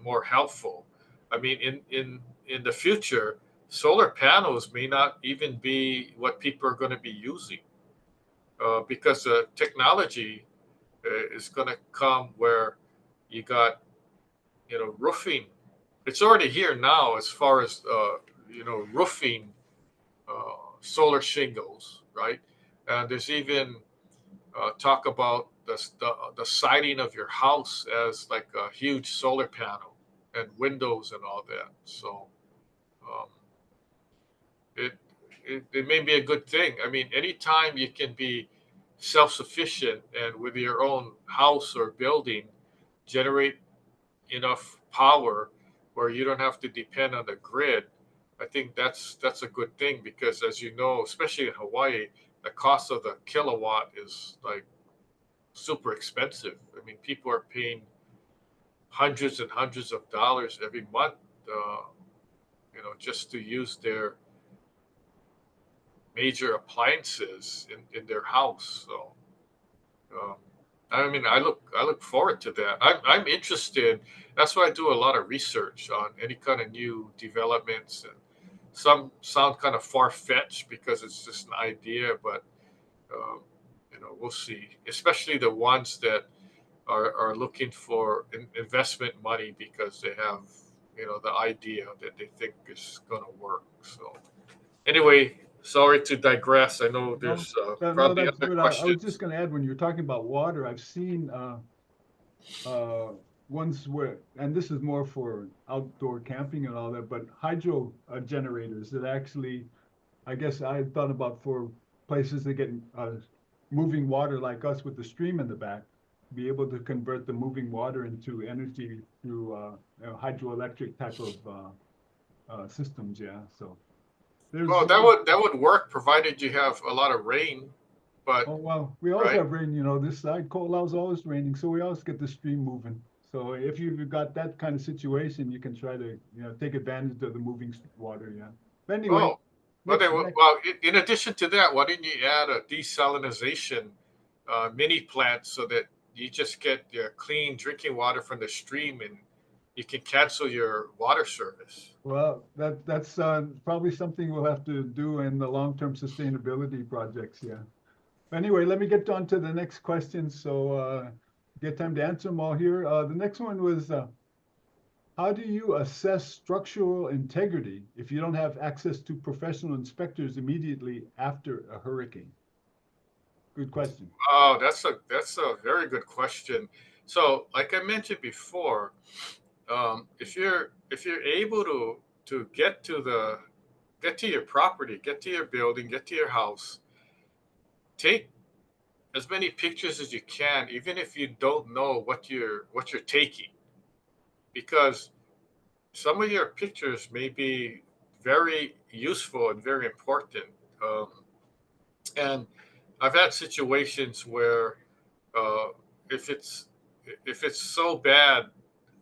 Speaker 2: more helpful. I mean, in the future, solar panels may not even be what people are going to be using because the technology is going to come where you got roofing. It's already here now as far as roofing solar shingles, right? And there's even talk about the siding of your house as like a huge solar panel and windows and all that. So um, it, it may be a good thing. I mean, anytime you can be self-sufficient and with your own house or building generate enough power where you don't have to depend on the grid, I think that's a good thing because as you know, especially in Hawaii, the cost of the kilowatt is like super expensive. I mean, people are paying hundreds and hundreds of dollars every month, just to use their major appliances in their house. So, um, I mean, I look forward to that. I'm interested. That's why I do a lot of research on any kind of new developments, and some sound kind of far fetched because it's just an idea, but um, we'll see. Especially the ones that are looking for investment money because they have the idea that they think is going to work. So anyway, sorry to digress. I know
Speaker 1: No,
Speaker 2: there's
Speaker 1: no,
Speaker 2: probably
Speaker 1: that's
Speaker 2: other
Speaker 1: good. I was
Speaker 2: questions.
Speaker 1: just going to add, when you're talking about water, I've seen uh, ones where, and this is more for outdoor camping and all that, but hydro generators that actually, I guess I thought about for places that get moving water like us with the stream in the back, be able to convert the moving water into energy through hydroelectric type of systems. Yeah, so
Speaker 2: Well,
Speaker 1: there's
Speaker 2: that would work provided you have a lot of rain, but
Speaker 1: oh well, we always
Speaker 2: right.
Speaker 1: have rain. This side, Colal's always raining, so we always get the stream moving. So if you've got that kind of situation, you can try to take advantage of the moving water. Yeah. But anyway,
Speaker 2: Oh, but then,
Speaker 1: next.
Speaker 2: well, in addition to that, why didn't you add a desalination mini plant so that you just get your clean drinking water from the stream and you can cancel your water service?
Speaker 1: Well, that's probably something we'll have to do in the long-term sustainability projects. Yeah. Anyway, let me get on to the next question. So get time to answer them all here. The next one was, how do you assess structural integrity if you don't have access to professional inspectors immediately after a hurricane? Good question.
Speaker 2: Oh, that's a very good question. So, like I mentioned before, if you're able to get to your property, get to your building, get to your house, take as many pictures as you can, even if you don't know what you're taking, because some of your pictures may be very useful and very important. Um, and I've had situations where uh, if it's if it's so bad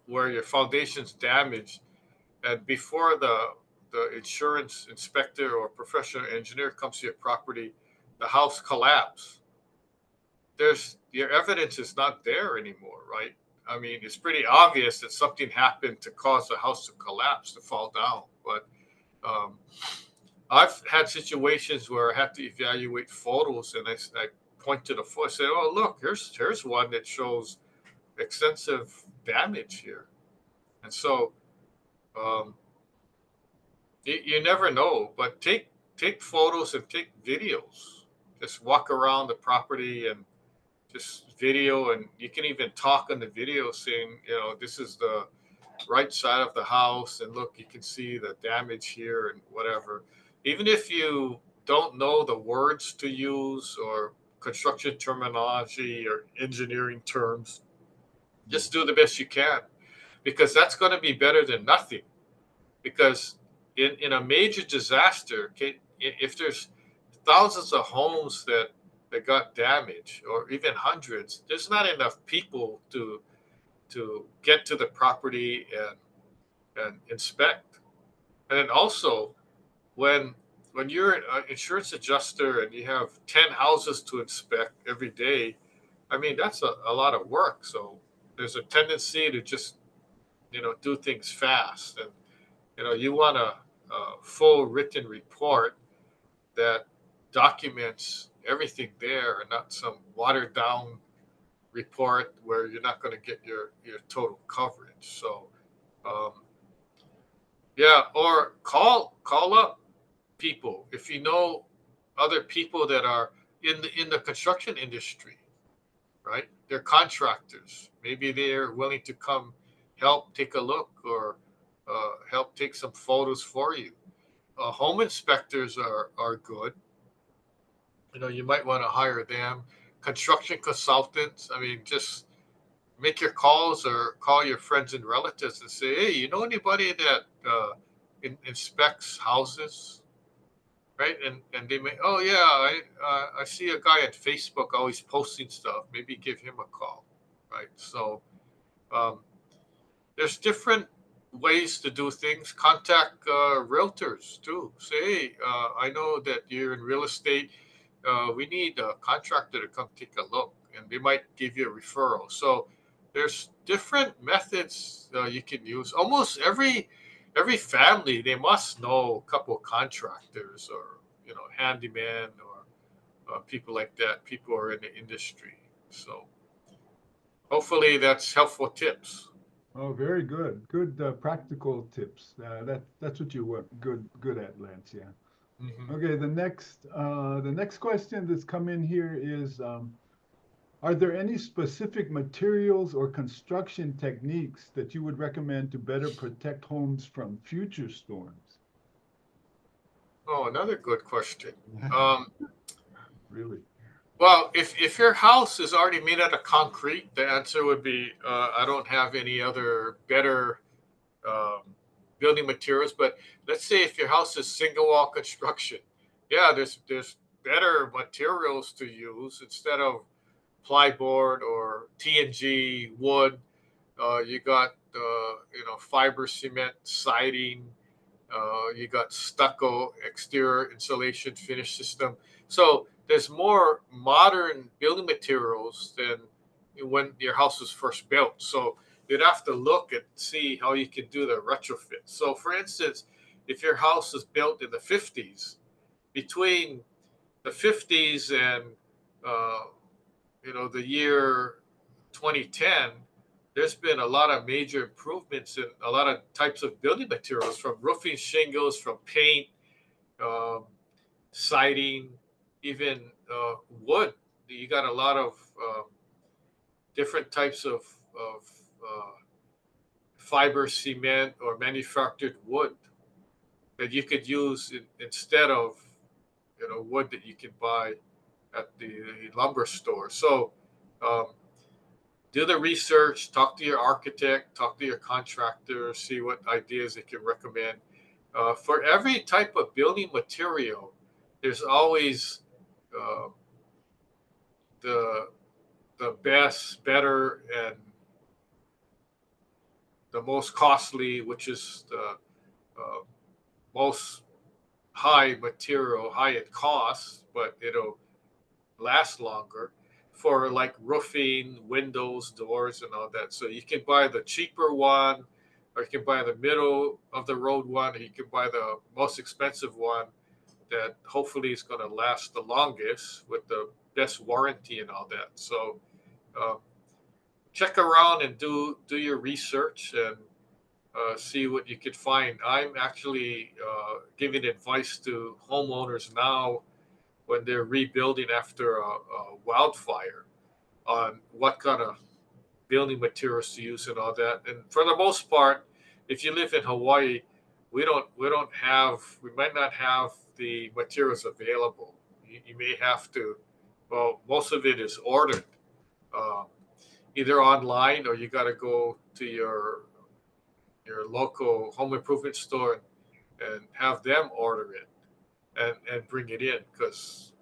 Speaker 2: where your foundation's damaged, and before the insurance inspector or professional engineer comes to your property, the house collapsed. There's your evidence is not there anymore, right? I mean, it's pretty obvious that something happened to cause the house to collapse, to fall down. But um, I've had situations where I have to evaluate photos, and I point to the photo, say, "Oh, look, here's one that shows extensive damage here." And so um, you never know, but take photos and take videos. Just walk around the property and just video, and you can even talk on the video saying, this is the right side of the house, and look, you can see the damage here and whatever. Even if you don't know the words to use or construction terminology or engineering terms, just do the best you can, because that's going to be better than nothing. Because in a major disaster, okay, if there's thousands of homes that got damaged, or even hundreds, there's not enough people to get to the property and inspect. And then also, when when you're an insurance adjuster and you have 10 houses to inspect every day, I mean, that's a lot of work. So there's a tendency to just do things fast, and you want a full written report that documents everything there, and not some watered down report where you're not going to get your total coverage. So um, yeah, or call up people if you know other people that are in the construction industry, right? They're contractors. Maybe they're willing to come help take a look, or help take some photos for you. Home inspectors are good. You might want to hire them. Construction consultants. I mean, just make your calls or call your friends and relatives and say, hey, you know anybody that inspects houses, right? And they may, oh yeah, I see a guy at Facebook always posting stuff. Maybe give him a call, right? So um, there's different ways to do things. Contact realtors too. Say, hey, I know that you're in real estate. We need a contractor to come take a look, and they might give you a referral. So there's different methods you can use. Almost every family, they must know a couple of contractors, or handyman, or people like that. People who are in the industry. So hopefully that's helpful tips.
Speaker 1: Oh, very good. Good practical tips. That's what you were good at, Lance. Yeah.
Speaker 2: Mhm.
Speaker 1: Okay. The next question that's come in here is, are there any specific materials or construction techniques that you would recommend to better protect homes from future storms?
Speaker 2: Oh, another good question. Um,
Speaker 1: Really?
Speaker 2: well, if your house is already made out of concrete, the answer would be I don't have any other better um, building materials. But let's say if your house is single wall construction, yeah, there's better materials to use instead of plyboard or TNG wood. You got fiber cement siding. You got stucco exterior insulation finish system. So there's more modern building materials than when your house was first built. So you'd have to look and see how you can do the retrofit. So for instance, if your house is built in the 50s, between the 50s and uh, the year 2010, there's been a lot of major improvements in a lot of types of building materials, from roofing shingles, from paint, um, siding, even wood. You got a lot of different types of uh, fiber cement or manufactured wood that you could use instead of wood that you can buy at the lumber store. So um, do the research, talk to your architect, talk to your contractor, see what ideas they can recommend. For every type of building material, there's always uh, the the best, better, and the most costly, which is the uh, most high material, high in cost, but it'll last longer, for like roofing, windows, doors, and all that. So you can buy the cheaper one, or you can buy the middle of the road one, or you can buy the most expensive one that hopefully is going to last the longest with the best warranty and all that. So um, check around and do your research and see what you could find. I'm actually giving advice to homeowners now when they're rebuilding after a wildfire on what kind of building materials to use and all that. And for the most part, if you live in Hawaii, we might not have the materials available. You may have to. Well, most of it is ordered, uh, either online, or you got to go to your local home improvement store and have them order it and bring it in, because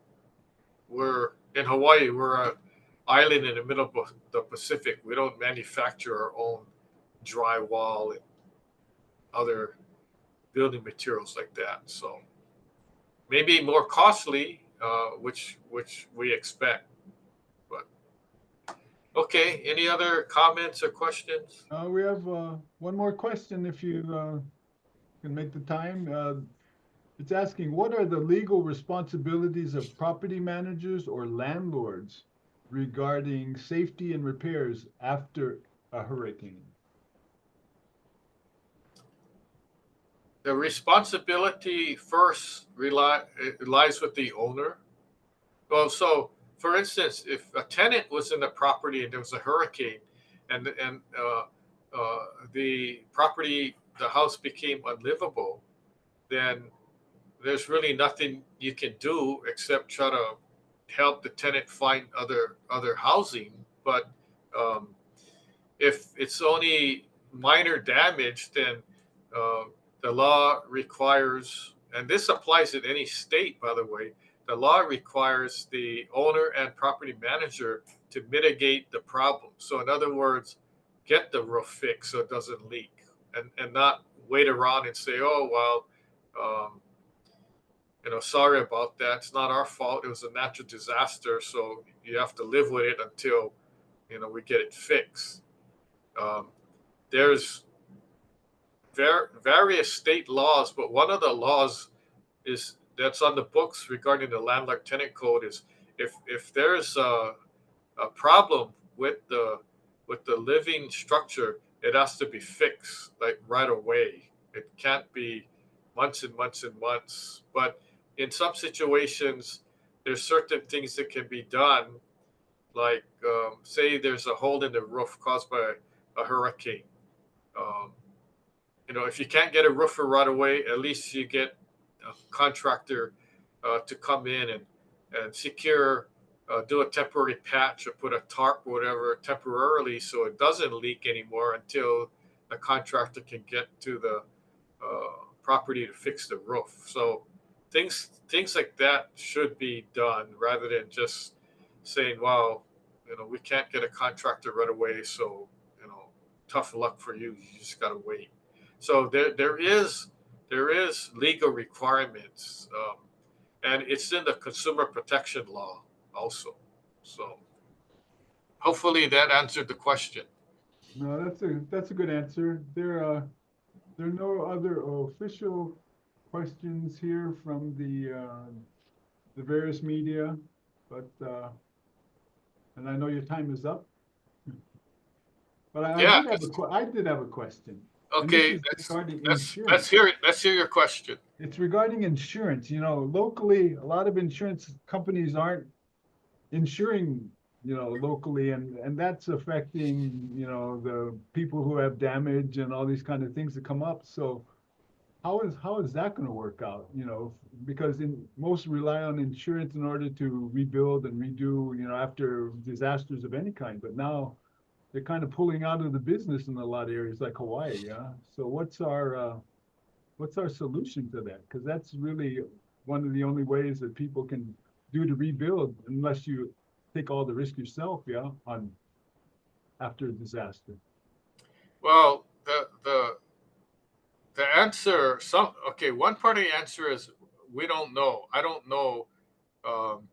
Speaker 2: we're in Hawaii. We're an island in the middle of the Pacific. We don't manufacture our own drywall and other building materials like that. So maybe more costly, which we expect. But okay, any other comments or questions?
Speaker 1: We have one more question if you can make the time. It's asking, what are the legal responsibilities of property managers or landlords regarding safety and repairs after a hurricane?
Speaker 2: The responsibility first lies with the owner. Well, so for instance, if a tenant was in the property and there was a hurricane, and the property, the house became unlivable, then there's really nothing you can do except try to help the tenant find other housing. But um, if it's only minor damage, then uh, the law requires, and this applies in any state, by the way, the law requires the owner and property manager to mitigate the problem. So, in other words, get the roof fixed so it doesn't leak, and not wait around and say, oh, well, sorry about that. It's not our fault. It was a natural disaster. So you have to live with it until, we get it fixed. Um, there's various state laws, but one of the laws is that's on the books regarding the landlord tenant code is, if there's a problem with the living structure, it has to be fixed like right away. It can't be months and months and months. But in some situations, there's certain things that can be done, like say there's a hole in the roof caused by a hurricane. Um, if you can't get a roofer right away, at least you get a contractor to come in and secure, do a temporary patch or put a tarp or whatever temporarily so it doesn't leak anymore until the contractor can get to the property to fix the roof. So things like that should be done rather than just saying, "Well, we can't get a contractor right away, so tough luck for you. You just got to wait." So there is legal requirements, and it's in the consumer protection law also. So hopefully that answered the question.
Speaker 1: No, that's a good answer. There are no other official questions here from the various media, but and I know your time is up. But I
Speaker 2: Yeah.
Speaker 1: did have I did have a question, and this
Speaker 2: Okay.
Speaker 1: is regarding
Speaker 2: Let's
Speaker 1: insurance.
Speaker 2: hear it. Let's hear your question.
Speaker 1: It's regarding insurance. Locally, a lot of insurance companies aren't insuring, locally, and that's affecting, the people who have damage and all these kind of things that come up. So how is that going to work out? Because most rely on insurance in order to rebuild and redo, after disasters of any kind. But now they're kind of pulling out of the business in a lot of areas like Hawaii. Yeah. So what's our solution to that? Because that's really one of the only ways that people can do to rebuild, unless you take all the risk yourself, yeah, on after a disaster.
Speaker 2: Well, the answer, one part of the answer is we don't know. I don't know um,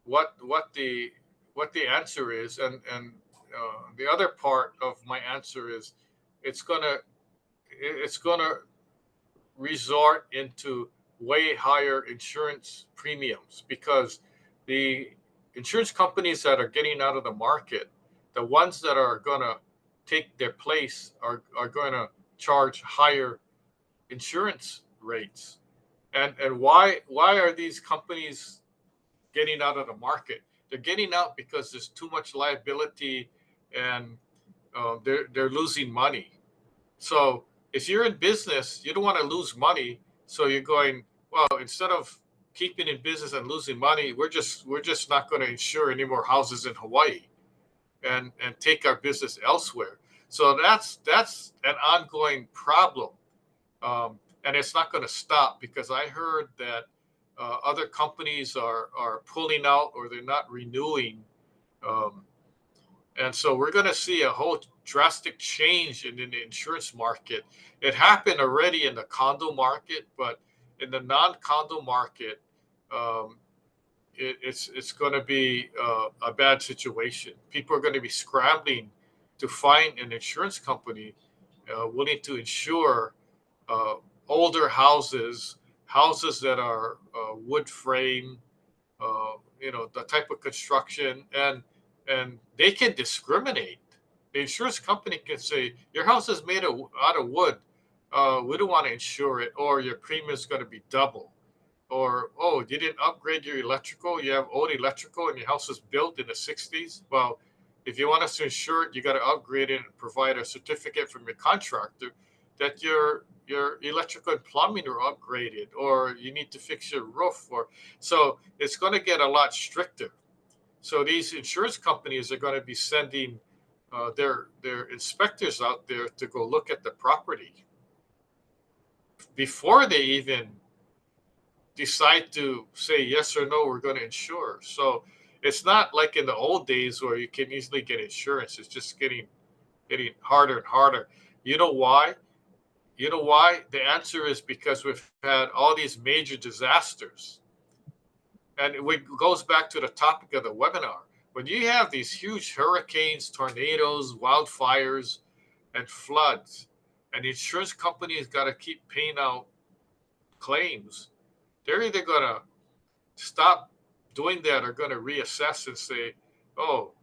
Speaker 2: what the answer is, and the other part of my answer is it's gonna resort into way higher insurance premiums because the insurance companies that are getting out of the market, the ones that are gonna take their place are going to charge higher insurance rates. And why are these companies getting out of the market? They're getting out because there's too much liability, and they're losing money. So if you're in business, you don't want to lose money. So you're going, well, instead of keeping in business and losing money, we're just not going to insure any more houses in Hawaii and take our business elsewhere. So that's an ongoing problem, and it's not going to stop because I heard that other companies are pulling out or they're not renewing, um, and so we're going to see a whole drastic change in the insurance market. It happened already in the condo market, but in the non-condo market, um, it's going to be a bad situation. People are going to be scrambling to find an insurance company willing to insure uh, older houses, houses that are wood frame, the type of construction, and they can discriminate. The insurance company can say your house is made out of wood. We don't want to insure it, or your premium is going to be double. Or, oh, you didn't upgrade your electrical. You have old electrical, and your house was built in the '60s. Well, if you want us to insure it, you got to upgrade it and provide a certificate from your contractor that your electrical and plumbing are upgraded, or you need to fix your roof. Or so it's going to get a lot stricter. So these insurance companies are going to be sending their inspectors out there to go look at the property before they even decide to say yes or no, we're going to insure. So it's not like in the old days where you can easily get insurance. It's just getting harder and harder. You know why? You know why? The answer is because we've had all these major disasters. And it goes back to the topic of the webinar. When you have these huge hurricanes, tornadoes, wildfires, and floods, and the insurance company has got to keep paying out claims, they're either going to stop doing that or going to reassess and say, oh,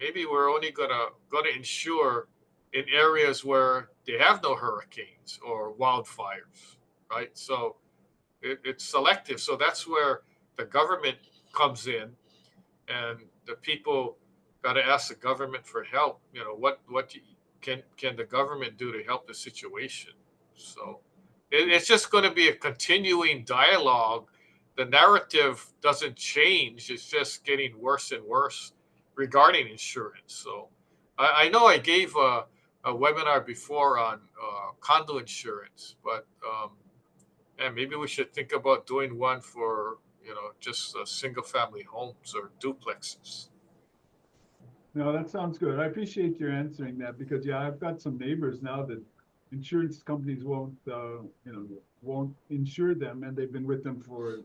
Speaker 2: maybe we're only going to insure in areas where they have no hurricanes or wildfires, right? So it's selective. So that's where the government comes in, and the people got to ask the government for help. You know, what can the government do to help the situation? So it's just going to be a continuing dialogue. The narrative doesn't change; it's just getting worse and worse regarding insurance. So I know I gave a webinar before on condo insurance, but and maybe we should think about doing one for just single family homes or duplexes.
Speaker 1: No, that sounds good. I appreciate your answering that because yeah, I've got some neighbors now that insurance companies won't insure them, and they've been with them for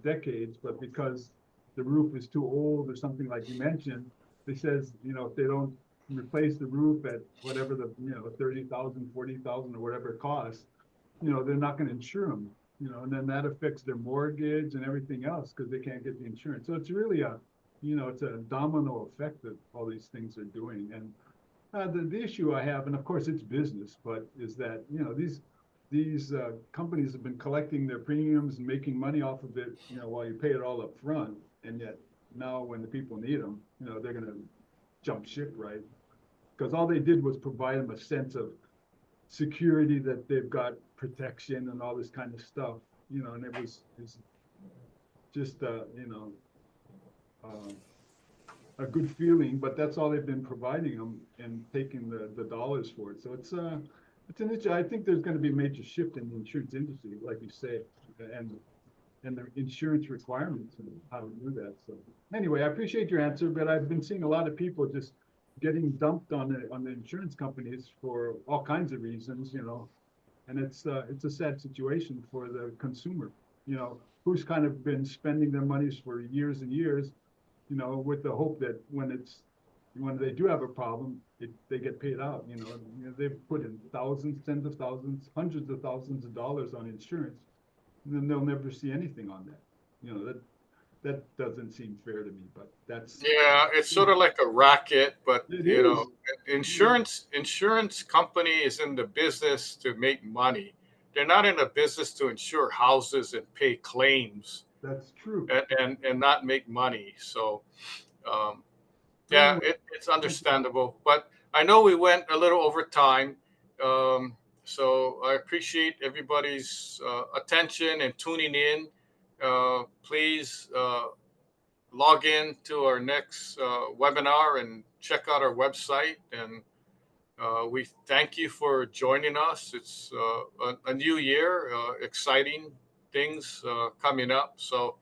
Speaker 1: decades, but because the roof is too old or something like you mentioned, they says if they don't replace the roof at whatever the 30,000, 40,000 or whatever it costs, they're not going to insure them, and then that affects their mortgage and everything else because they can't get the insurance. So it's really it's a domino effect that all these things are doing. And the issue I have, and of course it's business, but is that these companies have been collecting their premiums and making money off of it, while you pay it all up front, and yet now when the people need them, they're going to jump ship, right? Because all they did was provide them a sense of security that they've got protection and all this kind of stuff, and it's just a good feeling, but that's all they've been providing them and taking the dollars for it. So it's an issue. I think there's going to be a major shift in the insurance industry, like you say, and the insurance requirements and how to do that. So anyway, I appreciate your answer, but I've been seeing a lot of people just getting dumped on the insurance companies for all kinds of reasons, and it's a sad situation for the consumer, who's kind of been spending their monies for years and years, with the hope that when they do have a problem, they get paid out. They've put in thousands, tens of thousands, hundreds of thousands of dollars on insurance, and then they'll never see anything on that. That doesn't seem fair to me, but that's
Speaker 2: Yeah, it's sort of like a racket, but
Speaker 1: it is.
Speaker 2: insurance company is in the business to make money. They're not in the business to insure houses and pay claims
Speaker 1: That's true.
Speaker 2: and not make money. So um, yeah,
Speaker 1: Anyway,
Speaker 2: it's understandable. But I know we went a little over time. So I appreciate everybody's attention and tuning in. Please log in to our next webinar and check out our website. And we thank you for joining us. It's a new year, exciting things coming up. So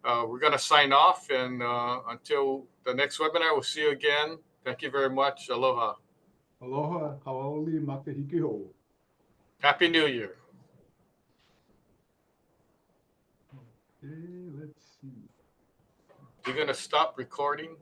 Speaker 2: we're going to sign off. And until the next webinar, we'll see you again. Thank you very much. Aloha.
Speaker 1: aloha, haole makahiki ho.
Speaker 2: Happy New Year.
Speaker 1: Okay, let's see.
Speaker 2: You're going to stop recording?